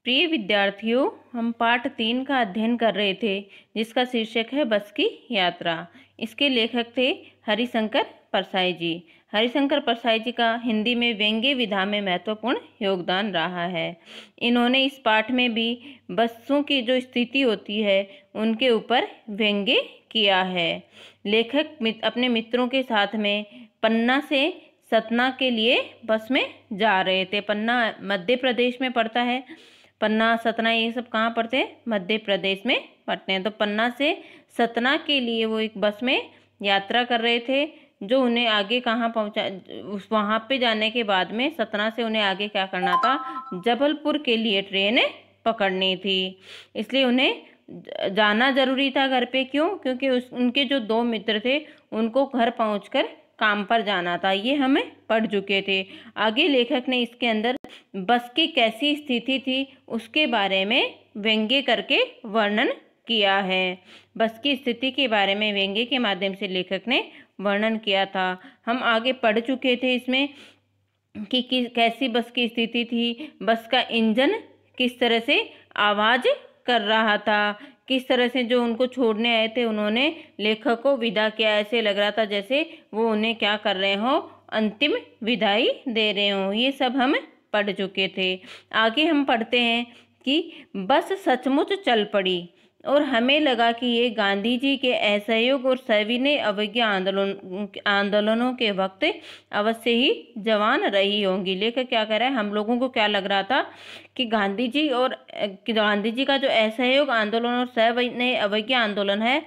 प्रिय विद्यार्थियों, हम पाठ 3 का अध्ययन कर रहे थे जिसका शीर्षक है बस की यात्रा। इसके लेखक थे हरिशंकर परसाई जी। हरिशंकर परसाई जी का हिंदी में व्यंग्य विधा में महत्वपूर्ण योगदान रहा है। इन्होंने इस पाठ में भी बसों की जो स्थिति होती है उनके ऊपर व्यंग्य किया है। लेखक अपने मित्रों के साथ में पन्ना से सतना के लिए बस में जा रहे थे। पन्ना मध्य प्रदेश में पड़ता है। पन्ना, सतना ये सब कहाँ पड़ते हैं? मध्य प्रदेश में पड़ते हैं। तो पन्ना से सतना के लिए वो एक बस में यात्रा कर रहे थे, जो उन्हें आगे कहाँ पहुँचा, वहाँ पे जाने के बाद में सतना से उन्हें आगे क्या करना था? जबलपुर के लिए ट्रेन पकड़नी थी। इसलिए उन्हें जाना जरूरी था घर पे। क्यों? क्योंकि उनके जो 2 मित्र थे उनको घर पहुंचकर काम पर जाना था। ये हमें पढ़ चुके थे। आगे लेखक ने इसके अंदर बस की कैसी स्थिति थी उसके बारे में व्यंग्य करके वर्णन किया है। बस की स्थिति के बारे में व्यंग्य के माध्यम से लेखक ने वर्णन किया था। हम आगे पढ़ चुके थे इसमें कि कैसी बस की स्थिति थी। बस का इंजन किस तरह से आवाज कर रहा था, किस तरह से जो उनको छोड़ने आए थे उन्होंने लेखक को विदा किया। ऐसे लग रहा था जैसे वो उन्हें क्या कर रहे हो, अंतिम विदाई दे रहे हो। ये सब हम पढ़ चुके थे। आगे हम पढ़ते हैं कि बस सचमुच चल पड़ी और हमें लगा कि ये गांधी जी के असहयोग और सविनय अवज्ञा आंदोलनों के वक्त अवश्य ही जवान रही होंगी। लेखक क्या कह रहा है? हम लोगों को क्या लग रहा था कि गांधी जी का जो असहयोग आंदोलन और सविनय अवज्ञा आंदोलन है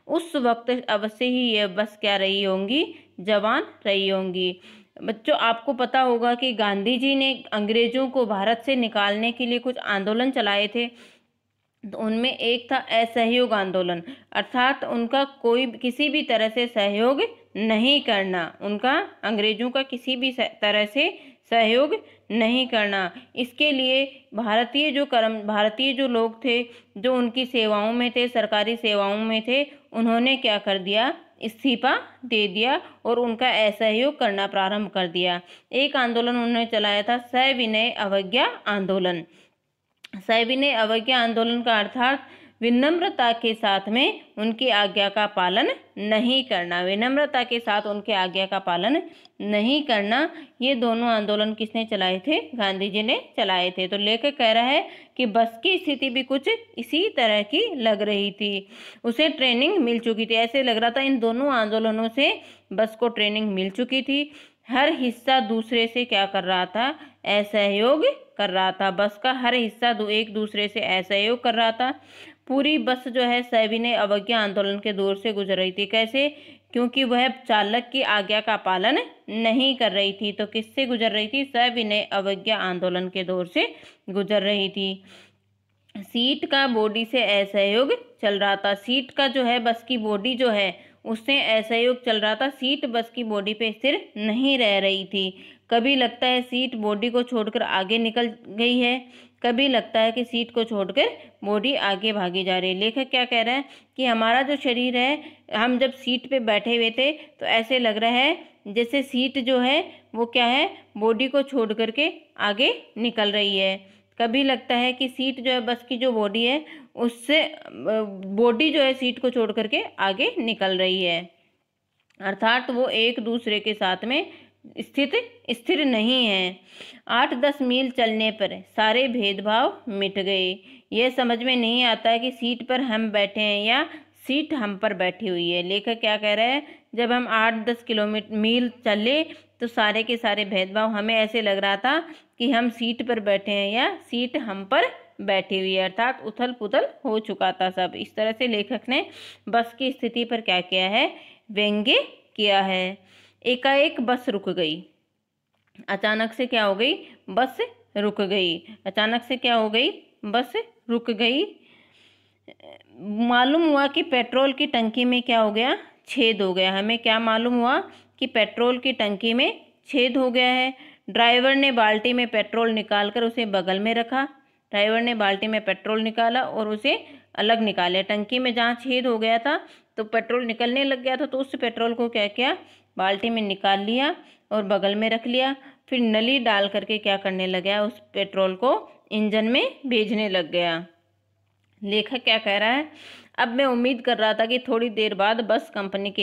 उस वक्त अवश्य ही ये बस क्या रही होंगी? जवान रही होंगी। बच्चों, आपको पता होगा कि गांधी जी ने अंग्रेजों को भारत से निकालने के लिए कुछ आंदोलन चलाए थे। तो उनमें एक था असहयोग आंदोलन, अर्थात उनका कोई किसी भी तरह से सहयोग नहीं करना, उनका अंग्रेजों का किसी भी तरह से सहयोग नहीं करना। इसके लिए भारतीय जो लोग थे, जो उनकी सेवाओं में थे, सरकारी सेवाओं में थे, उन्होंने क्या कर दिया? इस्तीफा दे दिया और उनका असहयोग करना प्रारंभ कर दिया। एक आंदोलन उन्होंने चलाया था सविनय अवज्ञा आंदोलन। सविनय अवज्ञा आंदोलन का अर्थात विनम्रता के साथ में उनकी आज्ञा का पालन नहीं करना। विनम्रता के साथ उनके आज्ञा का पालन नहीं करना। ये दोनों आंदोलन किसने चलाए थे? गांधी जी ने चलाए थे। तो लेखक कह रहा है कि बस की स्थिति भी कुछ इसी तरह की लग रही थी। उसे ट्रेनिंग मिल चुकी थी। ऐसे लग रहा था इन दोनों आंदोलनों से बस को ट्रेनिंग मिल चुकी थी। हर हिस्सा दूसरे से क्या कर रहा था? असहयोग कर रहा था। बस का हर हिस्सा एक दूसरे से असहयोग कर रहा था। पूरी बस जो है सविनय अवज्ञा आंदोलन के दौर से गुजर रही थी। कैसे? क्योंकि वह चालक की आज्ञा का पालन नहीं कर रही थी। तो किससे गुजर रही थी? सविनय अवज्ञा आंदोलन के दौर से गुजर रही थी। सीट का बॉडी से असहयोग चल रहा था। सीट का जो है बस की बॉडी जो है उससे असहयोग चल रहा था। सीट बस की बॉडी पे स्थिर नहीं रह रही थी। कभी लगता है सीट बॉडी को छोड़कर आगे निकल गई है, कभी लगता है कि सीट को छोड़कर बॉडी आगे भागी जा रही है। लेखक क्या कह रहा है कि हमारा जो शरीर है, हम जब सीट पे बैठे हुए थे तो ऐसे लग रहा है जैसे सीट जो है वो क्या है? बॉडी को छोड़ करके आगे निकल रही है। कभी लगता है कि सीट जो है बस की जो बॉडी है उससे बॉडी जो है सीट को छोड़ करके आगे निकल रही है, अर्थात वो एक दूसरे के साथ में स्थिर नहीं है। 8-10 मील चलने पर सारे भेदभाव मिट गए। यह समझ में नहीं आता है कि सीट पर हम बैठे हैं या सीट हम पर बैठी हुई है। लेखक क्या कह रहा है? जब हम 8-10 मील चले तो सारे के सारे भेदभाव, हमें ऐसे लग रहा था कि हम सीट पर बैठे हैं या सीट हम पर बैठी हुई है, अर्थात उथल पुथल हो चुका था सब। इस तरह से लेखक ने बस की स्थिति पर क्या किया है? व्यंग्य किया है। एकाएक बस रुक गई। अचानक से क्या हो गई? बस रुक गई। अचानक से क्या हो गई? बस रुक गई। मालूम हुआ कि पेट्रोल की टंकी में क्या हो गया? छेद हो गया। हमें क्या मालूम हुआ? कि पेट्रोल की टंकी में छेद हो गया है। ड्राइवर ने बाल्टी में पेट्रोल निकालकर उसे बगल में रखा। ड्राइवर ने बाल्टी में पेट्रोल निकाला और उसे अलग निकाले। टंकी में जहाँ छेद हो गया था तो पेट्रोल निकलने लग गया था, तो उस पेट्रोल को क्या किया? बाल्टी में निकाल लिया और बगल में रख लिया। फिर नली डाल करके क्या करने लगा? उस पेट्रोल को इंजन में भेजने लग गया। लेखक क्या कह रहा है, अब मैं उम्मीद कर रहा था कि थोड़ी देर बाद बस कंपनी के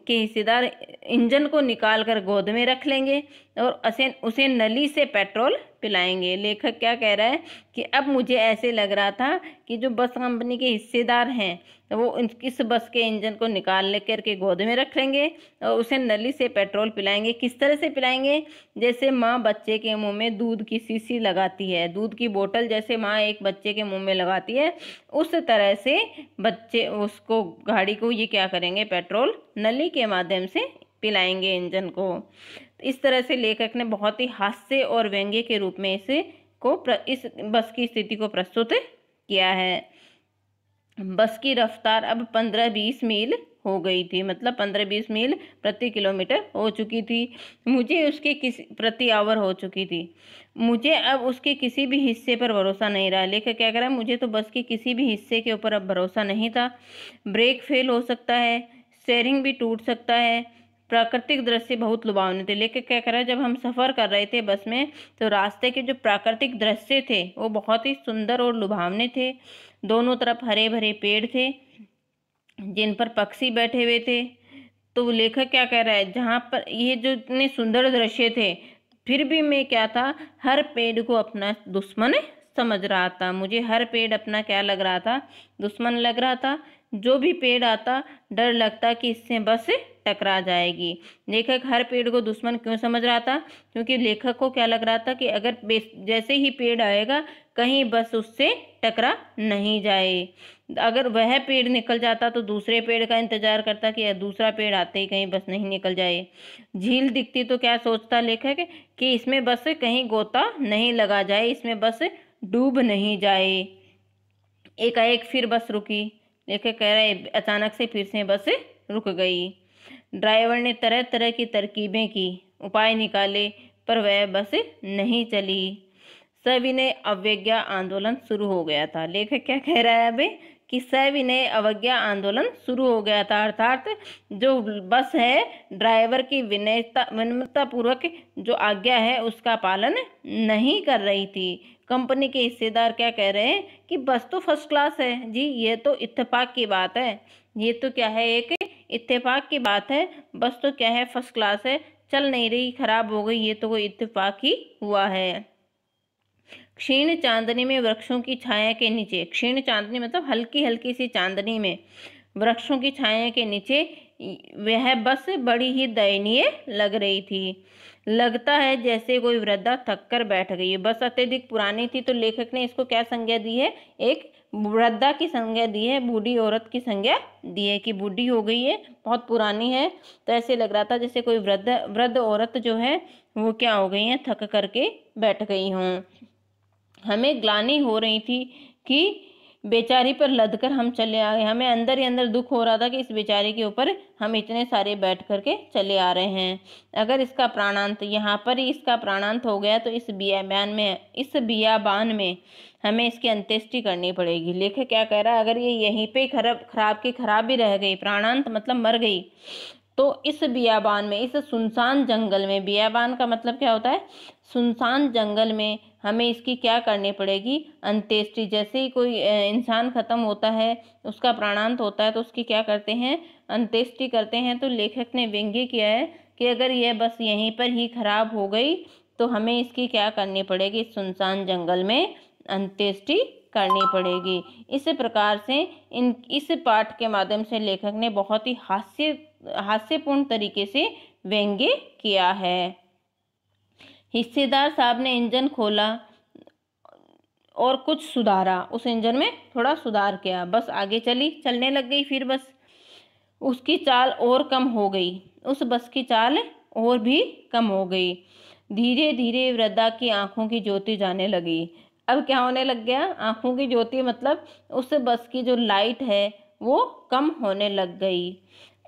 हिस्सेदार इंजन को निकाल कर गोद में रख लेंगे और उसे नली से पेट्रोल पिलाएंगे। लेखक क्या कह रहा है कि अब मुझे ऐसे लग रहा था कि जो बस कंपनी के हिस्सेदार हैं वो इस बस के इंजन को निकाल लेकर के गोद में रख लेंगे और उसे नली से पेट्रोल पिलाएंगे। किस तरह से पिलाएंगे, जैसे माँ बच्चे के मुंह में दूध की शीशी लगाती है, दूध की बोतल जैसे माँ एक बच्चे के मुंह में लगाती है, उस तरह से बच्चे उसको गाड़ी को ये क्या करेंगे, पेट्रोल नली के माध्यम से पिलाएंगे इंजन को। इस तरह से लेखक ने बहुत ही हास्य और व्यंग्य के रूप में इस बस की स्थिति को प्रस्तुत किया है। बस की रफ्तार अब 15-20 मील हो गई थी, मतलब 15-20 मील प्रति किलोमीटर हो चुकी थी। मुझे उसके प्रति आवर हो चुकी थी। मुझे अब उसके किसी भी हिस्से पर भरोसा नहीं रहा। लेखक क्या करा, मुझे तो बस के किसी भी हिस्से के ऊपर अब भरोसा नहीं था। ब्रेक फेल हो सकता है, स्टीयरिंग भी टूट सकता है। प्राकृतिक दृश्य बहुत लुभावने थे। लेखक क्या करा, जब हम सफ़र कर रहे थे बस में तो रास्ते के जो प्राकृतिक दृश्य थे वो बहुत ही सुंदर और लुभावने थे। दोनों तरफ हरे भरे पेड़ थे जिन पर पक्षी बैठे हुए थे। तो लेखक क्या कह रहा है, जहाँ पर ये जो इतने सुंदर दृश्य थे फिर भी मैं क्या था, हर पेड़ को अपना दुश्मन समझ रहा था। मुझे हर पेड़ अपना क्या लग रहा था, दुश्मन लग रहा था। जो भी पेड़ आता डर लगता कि इससे बस टकरा जाएगी। लेखक हर पेड़ को दुश्मन क्यों समझ रहा था, क्योंकि लेखक को क्या लग रहा था कि अगर जैसे ही पेड़ आएगा कहीं बस उससे टकरा नहीं जाए। अगर वह पेड़ निकल जाता तो दूसरे पेड़ का इंतजार करता कि दूसरा पेड़ आते ही कहीं बस नहीं निकल जाए। झील दिखती तो क्या सोचता लेखक कि इसमें बस कहीं गोता नहीं लगा जाए, इसमें बस डूब नहीं जाए। एकाएक फिर बस रुकी। लेखक कह रहा है अचानक से फिर से बस रुक गई। ड्राइवर ने तरह तरह की तरकीबें की, उपाय निकाले, पर वह बस नहीं चली। सविनय अवज्ञा आंदोलन शुरू हो गया था। लेखक क्या कह रहा है अबे कि सविनय अवज्ञा आंदोलन शुरू हो गया था, अर्थात जो बस है ड्राइवर की विनम्रता पूर्वक जो आज्ञा है उसका पालन नहीं कर रही थी। कंपनी के हिस्सेदार क्या कह रहे हैं कि बस तो फर्स्ट क्लास है जी, ये तो इत्तेफाक की बात है, ये तो क्या है, एक इत्तेफाक की बात है, बस तो क्या है फर्स्ट क्लास है, चल नहीं रही, खराब हो गई, ये तो कोई इत्तेफाक ही हुआ है। क्षीण चांदनी में वृक्षों की छाया के नीचे, क्षीण चांदनी मतलब हल्की हल्की सी चांदनी में वृक्षों की छाया के नीचे वह बस बड़ी ही दयनीय लग रही थी। लगता है जैसे कोई वृद्धा थक कर बैठ गई है। बस अत्यधिक पुरानी थी तो लेखक ने इसको क्या संज्ञा दी है, एक वृद्धा की संज्ञा दी है, बूढ़ी औरत की संज्ञा दी है कि बूढ़ी हो गई है, बहुत पुरानी है। तो ऐसे लग रहा था जैसे कोई वृद्ध औरत जो है वो क्या हो गई है, थक करके बैठ गई हूँ। हमें ग्लानि हो रही थी कि बेचारी पर लदकर हम चले आए। हमें अंदर ही अंदर दुख हो रहा था कि इस बेचारी के ऊपर हम इतने सारे बैठ करके चले आ रहे हैं। अगर इसका प्राणांत यहाँ पर ही इसका प्राणांत हो गया तो इस बियाबान में हमें इसकी अंत्येष्टि करनी पड़ेगी। लेखक क्या कह रहा है, अगर ये यहीं पे खराब भी रह गई, प्राणांत मतलब मर गई, तो इस बियाबान में, इस सुनसान जंगल में, बियाबान का मतलब क्या होता है, सुनसान जंगल में हमें इसकी क्या करनी पड़ेगी, अंत्येष्टि। जैसे ही कोई इंसान खत्म होता है, उसका प्राणांत होता है तो उसकी क्या करते हैं, अंत्येष्टि करते हैं। तो लेखक ने व्यंग्य किया है कि अगर यह बस यहीं पर ही खराब हो गई तो हमें इसकी क्या करनी पड़ेगी, सुनसान जंगल में अंत्येष्टि करनी पड़ेगी। इस प्रकार से इस पाठ के माध्यम से लेखक ने बहुत ही हास्यपूर्ण तरीके से व्यंग्य किया है। हिस्सेदार साहब ने इंजन खोला और कुछ सुधारा, उस इंजन में थोड़ा सुधार किया, बस आगे चलने लग गई। फिर बस उसकी चाल और कम हो गई, उस बस की चाल और भी कम हो गई। धीरे धीरे वृद्धा की आंखों की ज्योति जाने लगी। अब क्या होने लग गया, आंखों की ज्योति मतलब उस बस की जो लाइट है वो कम होने लग गई।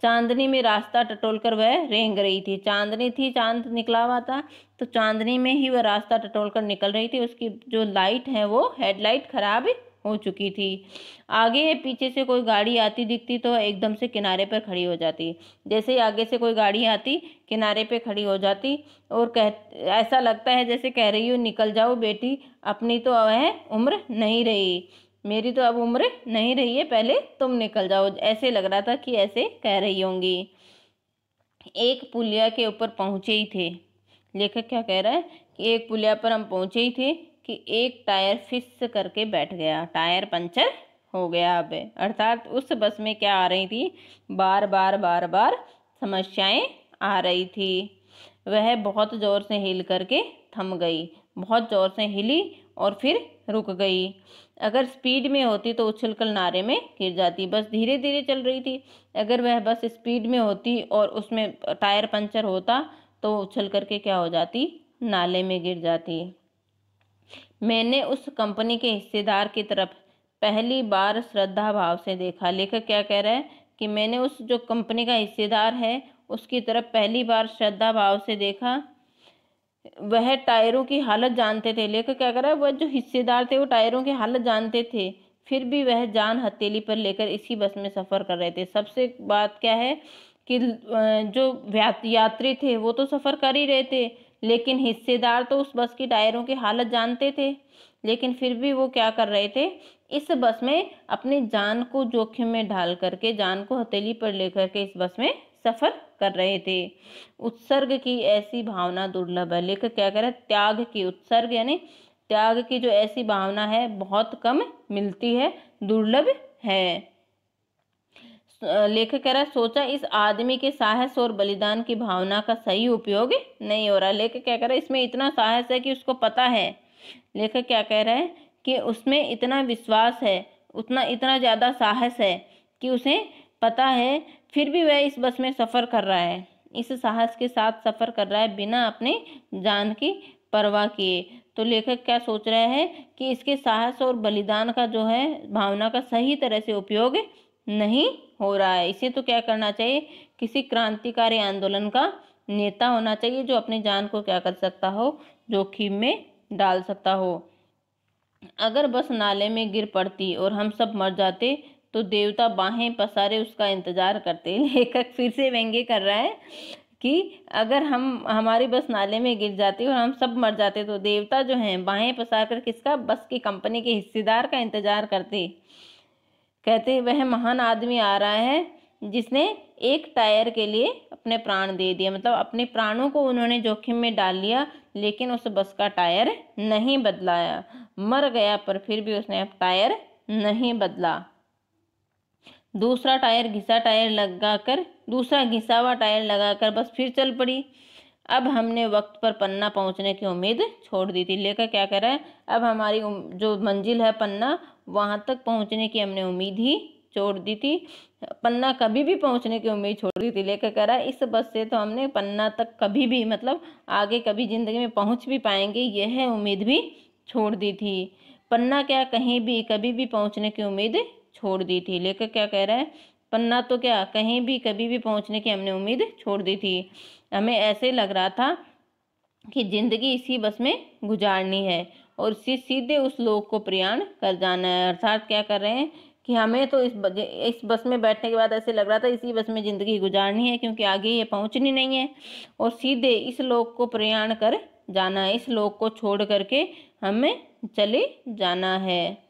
चांदनी में रास्ता टटोलकर वह रेंग रही थी। चांदनी थी, चांद निकला हुआ था, तो चांदनी में ही वह रास्ता टटोलकर निकल रही थी। उसकी जो लाइट है वो हेडलाइट खराब हो चुकी थी। आगे या पीछे से कोई गाड़ी आती दिखती तो एकदम से किनारे पर खड़ी हो जाती। जैसे ही आगे से कोई गाड़ी आती किनारे पे खड़ी हो जाती और ऐसा लगता है जैसे कह रही हो निकल जाओ बेटी, अपनी तो वह उम्र नहीं रही, मेरी तो अब उम्र नहीं रही है, पहले तुम निकल जाओ। ऐसे लग रहा था कि ऐसे कह रही होंगी। एक पुलिया के ऊपर पहुंचे ही थे, लेखक क्या कह रहा है कि एक पुलिया पर हम पहुंचे ही थे कि एक टायर फिस करके बैठ गया, टायर पंचर हो गया। अब अर्थात उस बस में क्या आ रही थी, बार बार समस्याएं आ रही थी। वह बहुत जोर से हिल करके थम गई, बहुत जोर से हिली और फिर रुक गई। अगर स्पीड में होती तो उछलकर नाले में गिर जाती। बस धीरे धीरे चल रही थी, अगर वह बस स्पीड में होती और उसमें टायर पंचर होता तो उछल करके क्या हो जाती, नाले में गिर जाती। मैंने उस कंपनी के हिस्सेदार की तरफ पहली बार श्रद्धा भाव से देखा। लेखक क्या कह रहा है कि मैंने उस जो कंपनी का हिस्सेदार है उसकी तरफ पहली बार श्रद्धा भाव से देखा। वह टायरों की हालत जानते थे। लेखक क्या कर रहा है, वह जो हिस्सेदार थे वो टायरों की हालत जानते थे, फिर भी वह जान हथेली पर लेकर इसी बस में सफर कर रहे थे। सबसे बात क्या है कि जो यात्री थे वो तो सफर कर ही रहे थे, लेकिन हिस्सेदार तो उस बस की टायरों की हालत जानते थे, लेकिन फिर भी वो क्या कर रहे थे, इस बस में अपनी जान को जोखिम में डाल करके, जान को हथेली पर लेकर के इस बस में सफर कर रहे थे। उत्सर्ग की ऐसी भावना दुर्लभ है। लेखक क्या कह रहा है, त्याग की, उत्सर्ग यानी त्याग की जो ऐसी भावना है बहुत कम मिलती है, दुर्लभ है। लेखक कह रहा है, सोचा इस आदमी के साहस और बलिदान की भावना का सही उपयोग नहीं हो रहा। लेखक क्या कह रहा है, इसमें इतना साहस है कि उसको पता है। लेखक क्या कह रहा है कि उसमें इतना विश्वास है, इतना ज्यादा साहस है कि उसे पता है, फिर भी वह इस बस में सफर कर रहा है, इस साहस के साथ सफर कर रहा है बिना अपने जान की परवाह किए। तो लेखक क्या सोच रहा है कि इसके साहस और बलिदान का जो है भावना का सही तरह से उपयोग नहीं हो रहा है। इसे तो क्या करना चाहिए, किसी क्रांतिकारी आंदोलन का नेता होना चाहिए जो अपनी जान को क्या कर सकता हो, जोखिम में डाल सकता हो। अगर बस नाले में गिर पड़ती और हम सब मर जाते तो देवता बाहें पसारे उसका इंतजार करते। लेखक फिर से व्यंग्य कर रहा है कि अगर हमारी बस नाले में गिर जाती और हम सब मर जाते तो देवता जो हैं बाहें पसार कर किसका, बस की कंपनी के हिस्सेदार का इंतजार करते। कहते वह महान आदमी आ रहा है जिसने एक टायर के लिए अपने प्राण दे दिए, मतलब अपने प्राणों को उन्होंने जोखिम में डाल लिया, लेकिन उस बस का टायर नहीं बदलाया। मर गया पर फिर भी उसने अब टायर नहीं बदला। दूसरा घिसा हुआ टायर लगाकर बस फिर चल पड़ी। अब हमने वक्त पर पन्ना पहुंचने की उम्मीद छोड़ दी थी। लेखक क्या कर रहा है, अब हमारी जो मंजिल है पन्ना, वहां तक पहुंचने की हमने उम्मीद ही छोड़ दी थी। पन्ना कभी भी पहुंचने की उम्मीद छोड़ दी थी। लेखक कह रहा है इस बस से तो हमने पन्ना तक कभी भी, मतलब आगे कभी जिंदगी में पहुंच भी पाएंगे यह उम्मीद भी छोड़ दी थी। पन्ना क्या, कहीं भी कभी भी पहुंचने की उम्मीद छोड़ दी थी। लेखक क्या कह रहा है, पन्ना तो क्या, कहीं भी कभी भी पहुंचने की हमने उम्मीद छोड़ दी थी। हमें ऐसे लग रहा था कि जिंदगी इसी बस में गुजारनी है और सीधे उस लोक को प्रयाण कर जाना है। अर्थात क्या कर रहे हैं कि हमें तो इस बस में बैठने के बाद ऐसे लग रहा था इसी बस में जिंदगी गुजारनी है, क्योंकि आगे ये पहुंचनी नहीं है और सीधे इस लोक को प्रयाण कर जाना है, इस लोक को छोड़ करके हमें चले जाना है।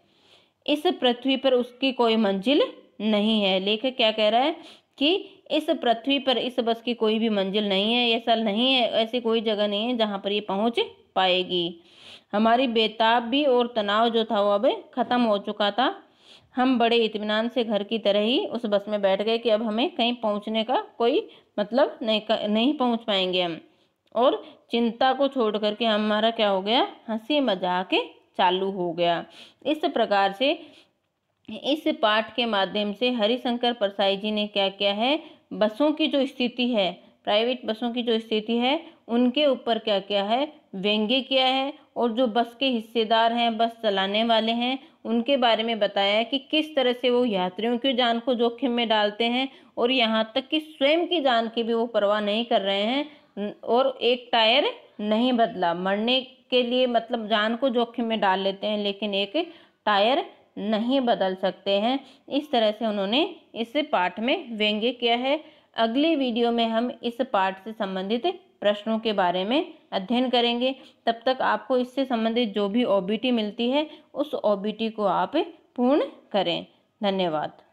इस पृथ्वी पर उसकी कोई मंजिल नहीं है। लेखक क्या कह रहा है कि इस पृथ्वी पर इस बस की कोई भी मंजिल नहीं है, ऐसा नहीं है, ऐसी कोई जगह नहीं है जहां पर ये पहुंच पाएगी। हमारी बेताबी और तनाव जो था वो अब खत्म हो चुका था। हम बड़े इत्मीनान से घर की तरह ही उस बस में बैठ गए कि अब हमें कहीं पहुंचने का कोई मतलब नहीं पहुंच पाएंगे हम, और चिंता को छोड़ करके हमारा क्या हो गया, हंसी मजाक चालू हो गया। इस प्रकार से इस पाठ के माध्यम से हरिशंकर परसाई जी ने क्या किया है, बसों की जो स्थिति है, प्राइवेट बसों की जो स्थिति है उनके ऊपर क्या किया है, व्यंग्य किया है, और जो बस के हिस्सेदार हैं, बस चलाने वाले हैं, उनके बारे में बताया है कि किस तरह से वो यात्रियों की जान को जोखिम में डालते हैं और यहाँ तक कि स्वयं की जान की भी वो परवाह नहीं कर रहे हैं, और एक टायर नहीं बदला। मरने के लिए मतलब जान को जोखिम में डाल लेते हैं, लेकिन एक टायर नहीं बदल सकते हैं। इस तरह से उन्होंने इस पाठ में व्यंग्य किया है। अगले वीडियो में हम इस पाठ से संबंधित प्रश्नों के बारे में अध्ययन करेंगे। तब तक आपको इससे संबंधित जो भी ओबीटी मिलती है उस ओबीटी को आप पूर्ण करें। धन्यवाद।